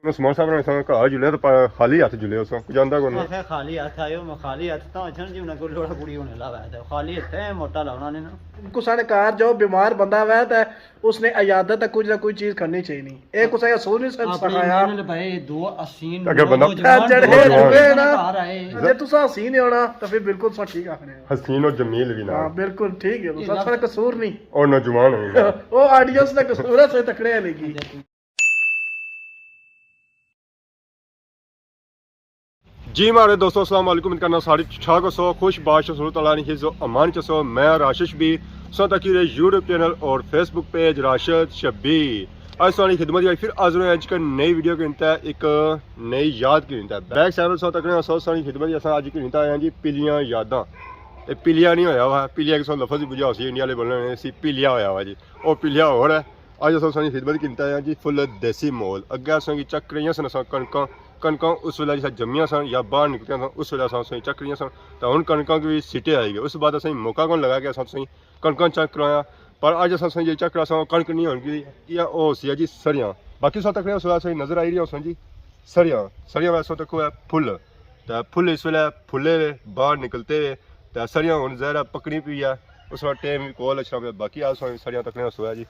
ਸਮਾਨ ਸਾਹਿਬ ਨੇ ਘਰ ਜੁਲਿਆ ਤਾਂ ਖਾਲੀ ਹੱਥ ਜੁਲਿਆ ਉਸ ਕੁਝ ਆਂਦਾ ਕੋਈ मैं फिर खाली हाथ आयो मैं खाली हाथ तो अच्छा जी उन्हें कोई लोड़ा कुड़ी होने लगा है खाली हाथ है मोटा लाना ने ना कुछ कार जो बीमार बंदा हुआ है उसने इजाजत है कुछ ना कोई चीज करनी चाहिए नहीं एक कुछ असूल नहीं सिखाया भाई दो असीन अगर बंदा जड़े जुए ना घर आए जे तुसा हसीन होना तो फिर बिल्कुल सा ठीक आखने हसीन और जमील भी ना हां बिल्कुल ठीक है तुसा सा कसूर नहीं और नौजवान है वो ऑडियंस का कसूर है से तकड़े लगी जी हमारे दोस्तों अस्सलाम वालेकुम करना सारी छा सो खुश बाश जो अमान चसो मैं राशिश भी सो तक यूट्यूब चैनल और फेसबुक पेज राशिद शब्बी आज सारी खिदमत आई फिर आज आज का नई वीडियो की है एक नई याद की है बैक सैवल सो तक सौ सारी खिदमत अस अज की है जी पीलियां यादां पीलिया नहीं होया हुआ पीलिया कि लफज भी बुझा इंडिया वाले बोलने पीलिया होया हुआ जी वो पीलिया होर है अज अस सारी खिदमत की है जी फुल देसी मोल अगे अस चक रही सन कणक कणक उस वे जिस जमिया सन या बाहर निकलिया सन उस वे अस चक रही सन तो हूँ कणक की भी सीटे आई गए उस बाद असं मौका कौन लगा कि अस कणक चक कराया पर अज अस जो चक रहा कणक नहीं होगी वो सी जी सरियां बाकी सौ तक उस वे नज़र आई रही है जी सरियां सरियां वैसे तक है फुल तो फुल इस वे फुले वे बाहर निकलते हुए तो सरियां हूँ जहर पकनी पी है उस वे टेम भी कोल अच्छा बाकी आज सरियां तक होया जी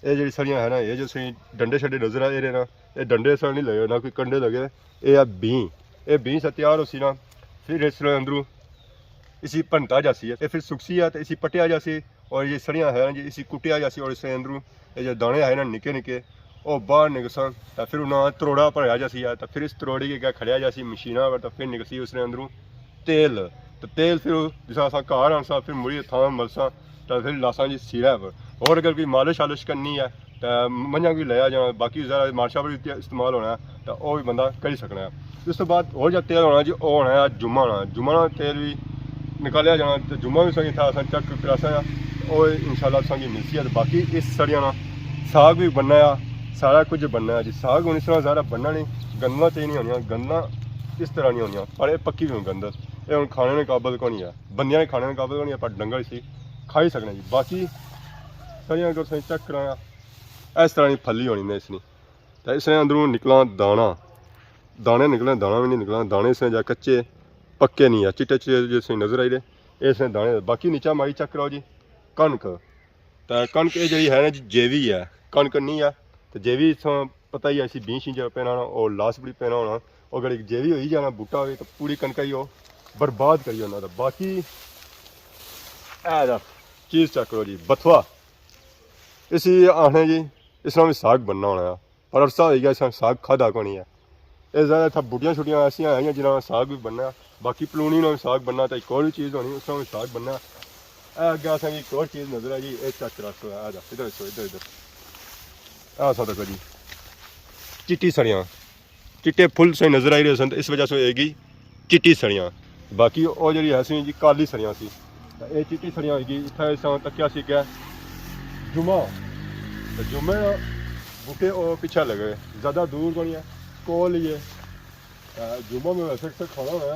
ये जी सरियां है ना ये जो सही डंडे शंडे नजर आए ना ये डंडे सर नहीं लगे ना कोई कंडे लगे ये बीं से तैयार हो सी ना फिर इस अंदरों इसी भनता जासी है फिर सुखसी है तो इसी पटिया जासी और ये सरियां है जी इसी कुटिया जासी और इसके अंदरों ये जो दाने है ना निके निके वो बाहर निकसन तो फिर उन्हें तरोड़ा भरया जासी है तो फिर इस तरोड़ी के क्या खड़िया जासी मशीना पर तो फिर निकसी उसने अंदरों तेल तो तेल फिर जिस अस घर आनसा फिर मुड़ी थां मलसा तो फिर लासा जी सिरा पर और अगर कोई मालिश शालिश करनी है तो मंझा भी लिया जाना बाकी ज़रा मार्शा पर भी इस्तेमाल होना है तो वह भी बंदा करी सकना है उस तो बाद और जो तेल होना जी वो होना है जुम्मा तेल भी निकालिया जाना तो जुम्मा भी सही था अस चक करासा और इंशाल्लाह संगी मिलती है बाकी इस सड़िया ना साग भी बनना है सारा कुछ बनना है जी साग हूँ इस तरह ज़्यादा बनना नहीं गंदना चाहिए नहीं होनी गंदना इस तरह नहीं होनी पर यह पक्की भी गंद ये हूँ खाने के काबिल को नहीं है बंदियां ने खाने के काबिल को नहीं है पर डंगर इसी खाई सकना जी बाकी सरियां अगर सही चक कराया इस तरह की फली होनी ने इसने तो इसने अंदरों निकला दाना दाने निकले दाना भी नहीं निकला दाने इसने जा कच्चे पक्के नहीं है चिट्टे चिट्टे जैसे नजर आई रहे इसने दाने बाकी नीचा मारी चक कराओ जी कणक तो कणक ये जी है ना जी जेवी है कणक नहीं है तो जेवी पता ही ऐसी बीं शीं पैना होना और लाश बड़ी पैना होना और अगर जेवी हो ही जाना बूटा हो तो पूरी कणक ही वो बर्बाद करी होना बाकी चीज़ चक करो जी बथवा इसी आखने जी इसमें भी साग बनना होना है पर अरसा हो गया इसमें साग खादा को नहीं है ये ज़्यादा था बुढ़िया छुट्टियाँ ऐसी आई जिन्होंने साग भी बनना बाकी पलूनी में भी साग बनना तो एक और भी चीज़ होनी उसमें भी साग बनना अगे असें एक और चीज़ नजर आई जी एक चक रखो आ जा इधर इधर इधर आ सा देखो जी चिट्टी सड़ियाँ चिट्टे फुल से नजर आई रहे सन इस वजह से होगी चिट्टी सड़ियाँ बाकी वो जी है जी काली सड़ियाँ सी ये चिट्टी सड़ियाँ होगी इतना तकिया सी क्या जुम्मा तो जुम्मे बूटे वो पीछे लगे ज़्यादा दूर को नहीं है कोल ही है जुम्मा में वैसे अक्सर खाना होना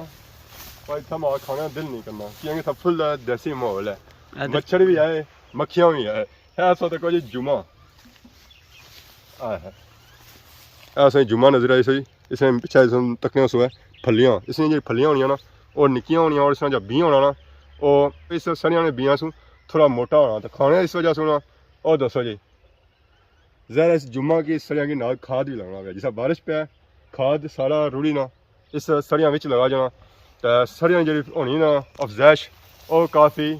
पर इतना मार खाना दिल नहीं करना क्योंकि सब फुल देसी माहौल है मच्छर भी है मक्खियाँ भी है ऐसा तो जी जुम्मा है ऐसा जुम्मा नजर आई सही इसमें पीछे तकने सो है फलियाँ इसमें जो फलियाँ होनी ना और निक्कियाँ होनी और इसमें जब बीं होना ना वो इस सरियां ने बीयां सू थोड़ा मोटा होना तो खाने इस वजह से होना और दसो जी ज़रा इस जुम्मा की सरियां की नाल खाद भी लगना है जिस बारिश पे खाद सारा रुड़ी ना इस सरियां विच लगा जाना तो सरियां जी होनी ना अफजैश और काफ़ी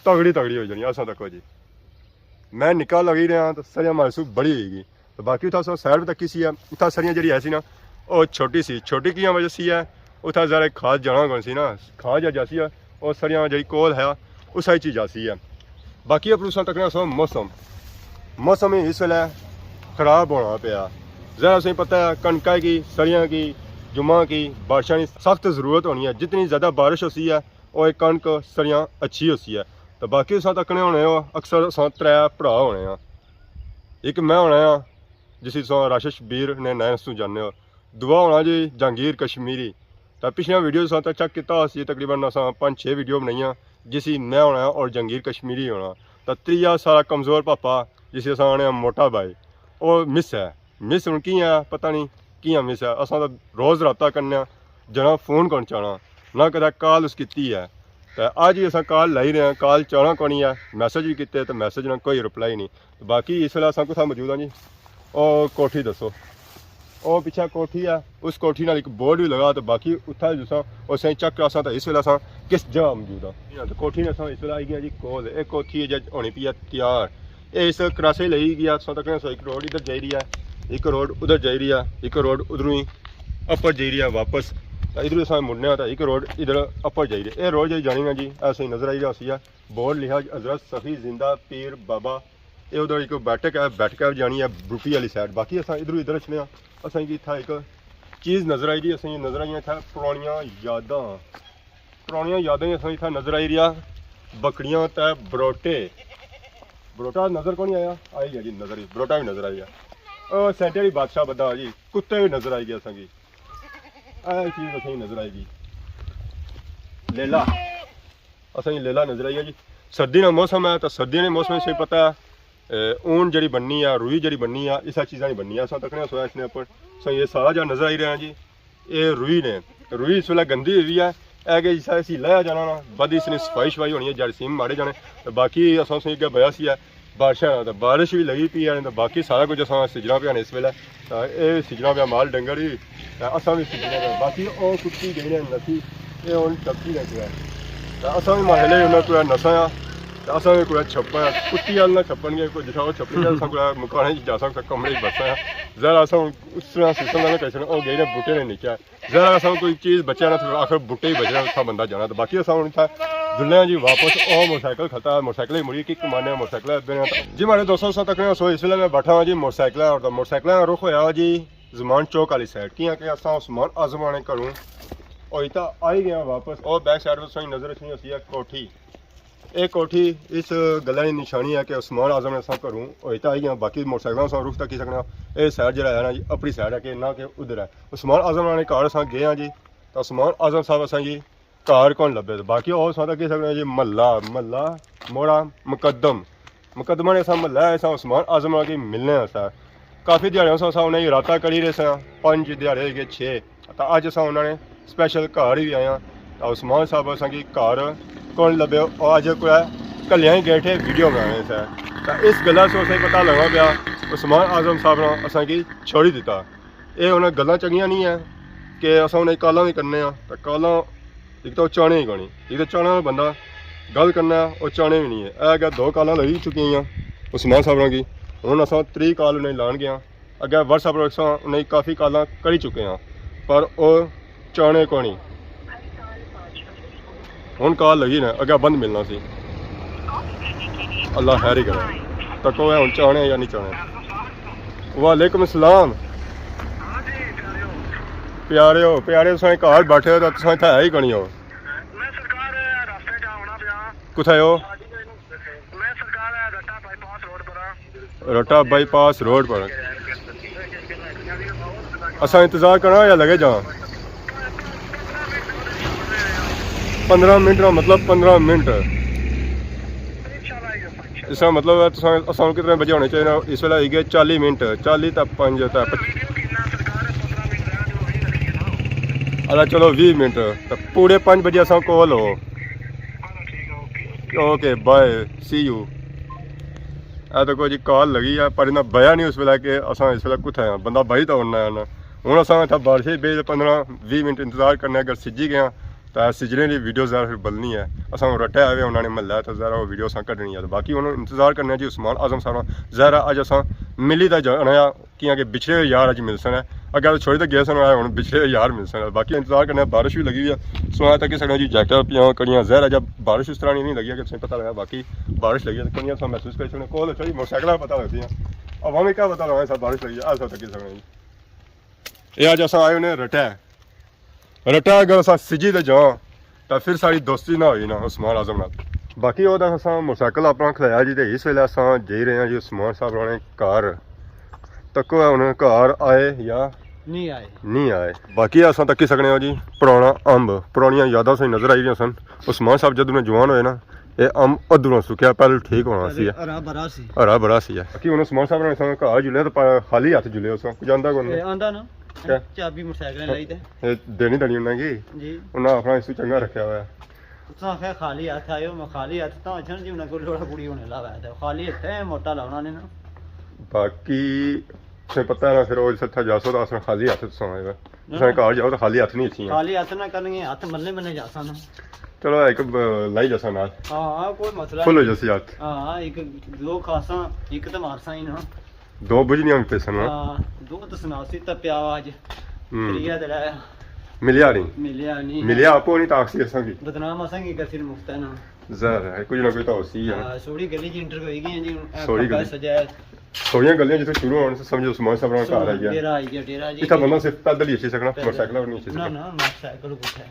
तगड़ी हो जानी असा तक जी मैं निका लगी रहा तो सरियां महसूस बड़ी होगी तो बाकी उतना सैड तक सी है उतना सरियां जी है ना वो छोटी की वजह से है उतना ज़रा खाद जाना कौन सी ना खाद जासी है और सरियां जी कोल है उस ही चीज़ जासी है बाकी अपना तकना सो मौसम इस वे खराब होना पाया ज़रा सही पता है कणका की सरियां की जुम्मा की बारिशा की सख्त ज़रूरत होनी है जितनी ज़्यादा बारिश होती है और एक कणक सरियां अच्छी होती है तो बाकी अस तकने होने अक्सर अस त्रै भरा होने एक मैं होना जिसी राशिश शब्बीर ने नैन सू जाने हो दुआ होना जी जहांगीर कश्मीरी तो पिछलियां वीडियो अस चेक किया तकरीबन अस 5-6 वीडियो बनाई जिसी मैं होना और जहांगीर कश्मीरी होना तो त्रीया सारा कमज़ोर पापा जिसे अस आने मोटा भाई वो मिस है मिस हूँ की है पता नहीं कि'यां मिस है असां तां रोज़ राबता करने जना फोन कौन चाहना ना कदें कॉल उस कीती है तो अज भी असां कॉल लाई रहे हैं कॉल चाहना कौन है मैसेज भी किते तो मैसेज ना कोई रिप्लाई नहीं तो बाकी इस वेले असां कुत्थै मौजूद हाँ जी और कोठी दसो ਉਹ ਪਿੱਛੇ ਕੋਠੀ ਆ ਉਸ ਕੋਠੀ ਨਾਲ ਇੱਕ ਬੋਰਡ ਵੀ ਲਗਾ ਤੇ ਬਾਕੀ ਉੱਥੇ ਜਿਸਾਂ ਉਸ ਐਂ ਚੱਕ ਅਸਾਂ ਤਾਂ ਇਸ ਵੇਲੇ ਅਸਾਂ ਕਿਸ ਜਗ੍ਹਾ ਮੌਜੂਦ ਆ ਤੇ ਕੋਠੀ ਨੇ ਅਸਾਂ ਇਸ ਵੇਲੇ ਆਈ ਗਿਆ ਜੀ ਕੋਲ ਇਹ ਕੋਠੀ ਹੈ ਜਦ ਹੋਣੀ ਪਈ ਆ ਤਿਆਰ ਇਹ ਇਸ ਕਰਾਸੇ ਲਈ ਗਿਆ ਅਸਾਂ ਤੱਕ ਇੱਕ ਰੋਡ ਇਧਰ ਜਾ ਰਹੀ ਆ ਇੱਕ ਰੋਡ ਉਧਰ ਜਾ ਰਹੀ ਆ ਇੱਕ ਰੋਡ ਉਧਰੋਂ ਹੀ ਅੱਪਰ ਜਾ ਰਹੀ ਆ ਵਾਪਸ ਤਾਂ ਇਧਰੋਂ ਅਸਾਂ ਮੁੜਨੇ ਆ ਤਾਂ ਇੱਕ ਰੋਡ ਇਧਰ ਅੱਪਰ ਜਾ ਰਹੀ ਹੈ ਇਹ ਰੋਡ ਜਿਹੜੀ ਜਾਣੀ ਆ ਜੀ ਐਸੇ ਨਜ਼ਰ ਆਈ ਰਿਹਾ ਸੀ ਆ ਬੋਰਡ ਲਿਖਿਆ ਹਜ਼ਰਤ ਸਫੀ ਜ਼ਿੰਦਾ ਪੀਰ ਬਾਬਾ ਇਹ ਉਧਰ ਇੱਕ ਬੈਠਕ ਜਾਣੀ ਆ ਬਰੂਪੀ ਵਾਲੀ ਸਾਈਡ ਬਾਕੀ ਅਸਾਂ ਇਧਰੋਂ ਇਧਰ ਚਲੇ ਆ असें इत्थै एक चीज़ नज़र आई जी असें नज़र आई इत्थै पुरानियां यादां असें इत्थै नज़र आई रिया बकरियां ते बरोटा नज़र को नहीं आया आई गया जी नज़र बरोटा भी नज़र आई गया सेंटर ही बादशाह बदा जी कुत्ते भी नज़र आई गया असें गी चीज़ असें नज़र आई गई लेला असें लेला नज़र आई है जी सर्दी का मौसम है तो सर्दी के मौसम से पता है ऊन जी बननी है रुई जी बननी है इस चीज़ा नहीं बननी अस तकने सोया इसने पर सो ये सारा जो नज़र आई रहा है जी ये रुई ने रुई इस वेले गंदी हुई है कि इसी लाया जाना ना बद इसने सफाई शफाई होनी है जरसीम मारे जाने तो बाकी असा अगर बया सी है बारिश तो बारिश भी लगी पी है तो बाकी सारा कुछ अस सिजना पे इस वेले तो ये सिजना पे माल डंगर भी असा भी सिजना पे बाकी वो कुत्ती गई ने नसी ये हूँ टपकी ने तो असा भी महले उन्हें कोई नशा आ तो असा भी कोई छप्पा कुत्ती वाल ना छप्पन गए कोई जिठा छप्पी असा कोई मुकाने जा सकता कमरे बसा जरा असा उस तरह सिस्टम ना कैसे वो गए ने बूटे ने नीचा जरा असा कोई चीज़ बचा ना तो आखिर बूटे ही बचना उत्था बंदा जाना तो बाकी असा इतना जुलने जी वापस वो मोटरसाइकिल खता मोटरसाइकिल ही मुड़ी किक मारने मोटरसाइकिल जी मारे दोस्तों सा तक सो इस वे मैं बैठा हाँ जी मोटरसाइकिल और मोटरसाइकिल का रुख होया जी जमान चौक वाली साइड किया कि असा उस्मान आजम आने घरों और इतना आई गया वापस और बैक साइड पर नज़र रखनी होती है कोठी ये कोठी इस गल्ला की निशानी है कि उस्मान आजम ने सब घरों और इतना आई गया बाकी मोटरसाइकिलों से रुख तक ही सकना ये साइड जरा है ना जी अपनी साइड है कि ना कि उधर है उस्मान आजम ने घर अस गए हाँ जी तो उस्मान आजम साहब असा जी घर कौन लभे तो बाकी और सा कही सकते जी महला मोड़ा मुकदमा ने महला है उस्मान आजम की मिलने असा काफ़ी दिहाड़ियों से असा उन्हें रात करी रहे सा 5 दिहाड़े गए 6 तो अज असा उन्होंने स्पैशल घर ही आया तो उस्मान साहब असा की घर कौन लभे और अज कोई कलियां ही गए थे वीडियो बनाने से तो इस गल्ला से उसे पता लगा पाया उस्मान आजम साहब ने असा की छोड़ी दिता ये उन्हें गल्लां चंगियां नहीं है कि अस उन्हें कालां भी करने तो कालां एक तो चाने ही कोनी एक तो चाने बंदा गल करना और चाने भी नहीं है क्या 2 कालां लगी चुकी हैं उस्मान साहब की हूँ अस 3 काल उन्हें लान गया अगर व्हाट्सएप पर अस उन्हें काफ़ी कालां करी चुके हैं पर वो चाने को नहीं हूँ कॉल लगी ना अगर बंद मिलना सी अल्लाह खैर ही करे तको है हूँ चाहने या नहीं चाहने वालेकुम सलाम प्यारे तुम घर बैठे हो तो तुम इतना है ही कनी हो कुत्थे हो रट्टा बाईपास रोड पर असा इंतजार करना या लगे जा 15 मिनट का मतलब 15 मिनट इसका मतलब है असां कितने बजे होने चाहिए इस वेले आई गए 40 मिनट 40 तो 5 अरे चलो 20 मिनट तो पूरे 5 बजे असां कॉल हो ओके बाय सी यू तो कोई जी कॉल लगी है पर इन्हें बया नहीं उस वेले कि असां इस वेले कुत्थे हैं बंदा बही तो होना है हूँ असां इतना बारिश ही 15-20 मिनट इंतजार करने अगर सिज्जी गया तो सिजने की वीडियो ज़रा फिर बदलनी है असा रट्टा आए उन्होंने महला तो ज़रा वो वीडियो अस कड्डनी है बाकी उन्होंने इंतजार करने जी उस्मान आजम साहब ज़रा अज अस मिली तो जाना कि बिछड़े हुए यार अज मिल सन अगर छोड़ी तो गए सन हूँ बिछड़े हुए यार मिल सन बाकी इंतजार करने बारिश भी लगी हुई है सो तक सकना जी जैकेट पियाँ कड़ियाँ ज़हर जब बारिश उस तरह नहीं लगी है कि पता लगा बाकी बारिश लगी है तो कड़ियाँ महसूस कर सकते कॉल चली मोटरसाइकिल का पता लगती है अब हमें क्या पता लगा सब बारिश लगी है सब तक सकना जी ये अज अस आए उन्हें रट्टा अगर अस सिजी तो जाओ तो फिर सारी दोस्ती ना हुई ना उस्मान आजम नाल बाकी वो अस मोटरसाइकिल अपना खलाया जी तो इस वेले अस जा रहे हैं जी उस्मान साहब ने घर तको उन्हें घर आए या नहीं आए बाकी अस तकी सकने हो जी पुराना अंब पुरानियां यादां से नज़र आई सन उस्मान साहब जब उन्हें जवान होए ना ये अंब अधूरों सुखिया पहले ठीक होना सी हरा बड़ा सी है बाकी उन्हें उस्मान साहब ने घर जुले तो खाली हथ जुले उस जाता कौन ਕਿਆ? ਚਾਬੀ ਮੋਟਰਸਾਈਕਲ ਲਈ ਤੇ ਇਹ ਦੇਣੀ ਦੇਣੀ ਉਹਨਾਂ ਕੀ ਜੀ ਉਹਨਾਂ ਆਪਣਾ ਇਸ ਤੋਂ ਚੰਗਾ ਰੱਖਿਆ ਹੋਇਆ ਤੁਸੀਂ ਆਖਿਆ ਖਾਲੀ ਹੱਥ ਆਇਓ ਮੈਂ ਖਾਲੀ ਹੱਥ ਤਾਂ ਅਚਣ ਜੀ ਉਹਨਾਂ ਕੋਲ ਲੋੜਾ ਕੁੜੀ ਹੋਣੇ ਲਾਵਾ ਤੇ ਖਾਲੀ ਹੱਥ ਹੈ ਮੋਟਾ ਲਾਉਣਾ ਨੇ ਨਾ ਬਾਕੀ ਤੁਹਾਨੂੰ ਪਤਾ ਹੈ ਨਾ ਫਿਰ ਉਹ ਸੱਚਾ ਜਾਸੋ ਦਾ ਅਸਲ ਖਾਲੀ ਹੱਥ ਸੌਂਏਗਾ ਤੁਸੀਂ ਘਰ ਜਾਓ ਤਾਂ ਖਾਲੀ ਹੱਥ ਨਹੀਂ ਅੱਛੀ ਖਾਲੀ ਹੱਥ ਨਾ ਕਰਨਗੇ ਹੱਥ ਮੱਲੇ ਮੱਲੇ ਜਾ ਸਨ ਚਲੋ ਇੱਕ ਲਾਈ ਜਸਾ ਨਾਲ ਹਾਂ ਕੋਈ ਮਸਲਾ ਫੁੱਲ ਹੋ ਜਸੀ ਹੱਥ ਹਾਂ ਇੱਕ ਦੋ ਖਾਸਾਂ ਇੱਕ ਤਾਂ ਮਾਰਸਾਂ ਹੀ ਨਾ ਦੋ ਬੁਝਣੀਆਂ ਵੀ ਪੈਸਣ ਹਾਂ ਦੋ ਤਾਂ ਸੁਨਾਸੀ ਤਾਂ ਪਿਆ ਅੱਜ ਤਰੀਆ ਤੇ ਲਾਇਆ ਮਿਲਿਆ ਨਹੀਂ ਮਿਲਿਆ ਮਿਲਿਆ ਆਪੋ ਨਹੀਂ ਤਾਕਸੀ ਅਸਾਂਗੀ ਬਦਨਾਮ ਅਸਾਂਗੀ ਕਸਿਰ ਮੁਫਤਾ ਨਾ ਜ਼ਰ ਹੈ ਕੁਝ ਨਾ ਕੋਈ ਤਾਂ ਹੋਸੀ ਹੈ ਹਾਂ ਸੋੜੀ ਗਲੀ ਜੀ ਇੰਟਰ ਹੋਈ ਗਈ ਜੀ ਸੋਹਣੀ ਗਲੀ। ਸਜਾਇਆ ਸੋਹਣੀਆਂ ਗੱਲਾਂ ਜਿੱਥੇ ਸ਼ੁਰੂ ਹੋਣ ਸੇ ਸਮਝੋ ਸਮਾਜ ਸਾਬਰਾ ਘਰ ਆ ਗਿਆ ਡੇਰਾ ਆਈ ਗਿਆ ਡੇਰਾ ਜੀ ਇੱਥੇ ਬੰਦਾ ਸਿਰਫ ਪੈਦਲ ਹੀ ਅੱਛੀ ਸਕਣਾ ਮੋਟਰਸਾਈਕਲ ਹੋਰ ਨਹੀਂ ਅੱਛੀ ਨਾ ਸਕਣਾ ਨਾ ਮੋਟਰਸਾਈਕਲ ਪੁੱਛਿਆ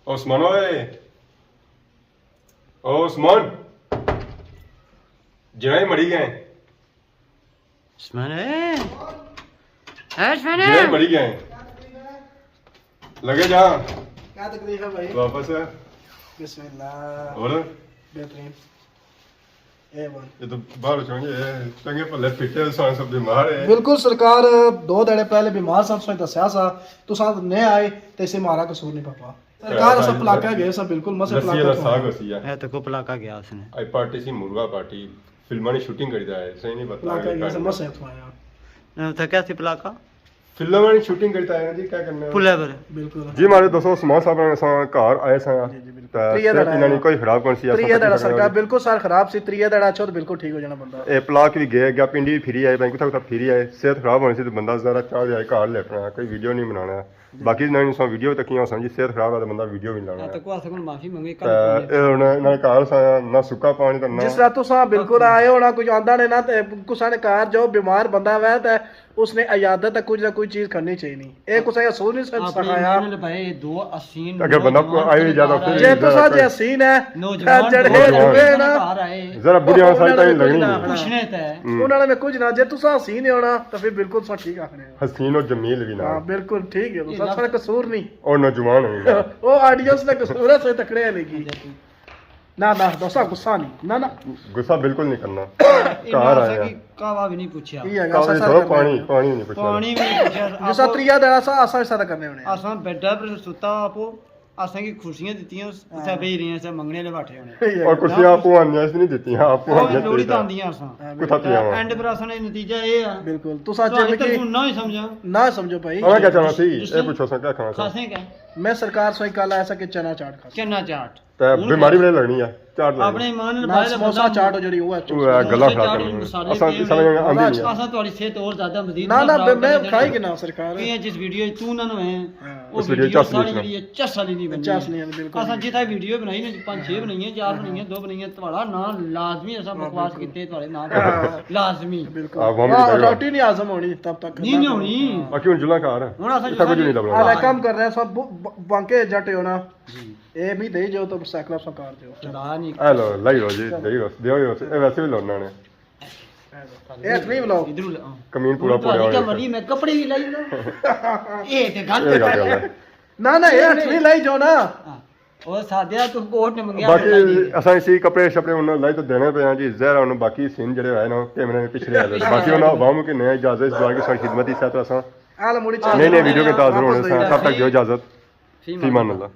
ਉਸਮਾਨ ਓਏ ਓ ਉਸਮਾਨ ਜਿਵੇਂ ਮੜੀ ਗਏ ਉਸਮਾਨ ਉਸਮਾਨ जिन्हें मरी गए लगे जा क्या तकलीफ है भाई वापस है बिस्मिल्लाह और बेहतरीन ए1 ये तो बाहर चंगे चंगे भले फिटे सान सब बीमार है बिल्कुल सरकार 2 दिहाड़े पहले बीमार सा तुसें दस्या सा तुसां नहीं आए ते इसे मारा कसूर नहीं पापा सरकार सब पलाका गए सब बिल्कुल मसे लस्सी दा पलाका साग हसी है है तो को पलाका गया उसने आई पार्टी सी मुर्गा पार्टी फिल्मां नी शूटिंग करदा है सही नहीं बता पलाका गए सब मसे तो आया तो क्या थी पलाका फिल्मां नी शूटिंग करता है जी क्या करना है पुलेवर बिल्कुल जी हमारे दोस्तों समाज साहब ने सा घर आए सा त्रिया सिर्फ दड़ा इन्होंने कोई खराब कौन सी त्रिया दिहाड़ा सरकार बिल्कुल सर खराब सी त्रिया दिहाड़ा अच्छा तो बिल्कुल ठीक हो जाना बंदा ए पलाक भी गया पिंडी भी फिरी आए बैंक तक फिरी आए सेहत खराब होनी सी तो बंदा जरा चाह जाए घर लेटना कोई वीडियो नहीं बनाना बाकी नहीं सो वीडियो तक समझी सेहत खराब है तो बंदा वीडियो भी लाना तो को असगुन माफी मंगे ਇਹ ਹੁਣ ਇਹਨਾਂ ਦੇ ਘਰ ਸਾਇਆ ਨਾ ਸੁੱਕਾ ਪਾਣੀ ਤੇ ਨਾ जिस रात तुसा बिल्कुल आए होना कुछ आंदा ने ना ते कुसा ने कार जो बीमार बंदा वै ते उसने इजाजत है कुछ ना कोई चीज करनी चाहिए नहीं ए कुसा असूल नहीं सिखाया आपने भाई दो असीन अगर बंदा को आए ज्यादा फिर जे तुसा जे हसीन है नौजवान जड़े जुए ना बाहर आए जरा बुढ़िया साइड टाइम लगनी नहीं। पूछने ते उन्होंने में कुछ ना जे तुसा हसीन होना तो फिर बिल्कुल तुसा ठीक आखने हो। हसीन और जमील भी ना हां बिल्कुल ठीक है तुसा सा कसूर नहीं और नौजवान है ओ ऑडियंस ने कसूर है से तकड़े लेगी ना ना दोसा गुस्सा नहीं ना ना गुस्सा बिल्कुल नहीं करना घर आए हैं कावा भी नहीं पूछा ये है कावे थोड़ा पानी पानी नहीं पूछना पानी भी नहीं पूछा जिसा त्रिया दिहाड़ा सा आसा ऐसा करने होने असां बेडा पर सुता आपो असां की खुशियां दित्तियां उत्थे बेही रहियां सा मंगने ले बैठे होने और कुर्सियां आपको आनियां नहीं देती हां आपको ਉਹ आनियां ਲੋੜੀ ਤਾਂ देती ਆਂਦੀਆਂ ਅਸਾਂ कुथा पिया हुआ ਐਂਡ ਪਰ ਅਸਾਂ ਨੇ ਨਤੀਜਾ ਇਹ ਆ बिल्कुल तुसा ਤੁਹਾਨੂੰ जिम ਤਾਂ की ਸੁਣਨਾ ਹੀ ਸਮਝਾ ना समझो भाई हमें क्या चाहना थी ये पूछो सा क्या खाना था ਖਾਸੇ ਕਾ मैं सरकार से कल ऐसा कि चना चाट खा ਚੰਨਾ ਚਾਟ तो बीमारी बड़ी लगनी है चाट लगनी ਆਪਣੇ ਇਮਾਨ ਨਾਲ ना ਭਾਈ ਦਾ समोसा चाट हो जड़ी हुआ वो है गला खराब करनी असा समझ में आंदी नहीं है ਅਸਾਂ ਤੁਹਾਡੀ ਸਿਹਤ ਹੋਰ ਜ਼ਿਆਦਾ ਮਜ਼ੀਦ ना ना मैं खाई कि ना सरकार ਇਹ ਜਿਸ ਵੀਡੀਓ ਤੂੰ ਨਾ ਨੂੰ ਹੈ ਉਹ ਉਸ video ਵੀਡੀਓ ਚੱਸ ਸਾਰੀ ਨਹੀਂ ਜਿਹੜੀ ਚੱਸ ਵਾਲੀ ਨਹੀਂ ਬਣੀ ਚੱਸ ਨਹੀਂ ਹੈ, ਬਿਲਕੁਲ ਅਸਾਂ ਜਿੱਥੇ ਵੀਡੀਓ ਬਣਾਈ ਨੇ 5-6 ਬਣਾਈਆਂ 4 ਬਣਾਈਆਂ 2 ਬਣਾਈਆਂ ਤੁਹਾਡਾ ਨਾ ਲਾਜ਼ਮੀ ਅਸਾਂ ਬਕਵਾਸ ਕੀਤੇ ਤੁਹਾਡੇ ਨਾਲ ਲਾਜ਼ਮੀ बिल्कुल आप वहाँ भी हाँ, दिखाएगा। रोटी नहीं हजम होनी तब तक ਨਹੀਂ ਨਹੀਂ होਣੀ बाकी उन जुला कार है ਹੁਣ ਅਸਾਂ इतना कुछ नहीं लगना आला काम कर रहे हैं सब बांके जट हो ना ए भी दे जो तो साइकिल सरकार जो ਚਲਾ ਨਹੀਂ हेलो लाई लो जी दे लो दियो ये वैसे भी लोना ने ए नहीं बुलाओ ਇਧਰੋਂ कमीन पूरा पूरा क्या हो मरी मैं कपड़े भी लाई ना ਇਹ ਤੇ ਗੱਲ ये गल है ना ना ये नहीं लाई जो ना ਉਹ ਸਾਦਿਆ ਤੂੰ ਕੋਟ ਨੇ ਮੰਗਿਆ बाकी असा इसी कपड़े शपड़े उन्होंने लाई तो देने पे हैं जी जहर उन्होंने बाकी सीन जड़े है ना कैमरे में पिछले आए बाकी उन्होंने अवाम की नया इजाजत इस बार की सारी खिदमत ही साथ असा आला मुड़ी नहीं नहीं वीडियो के ताज़र होने से तब तक जो इजाजत फीमान अल्लाह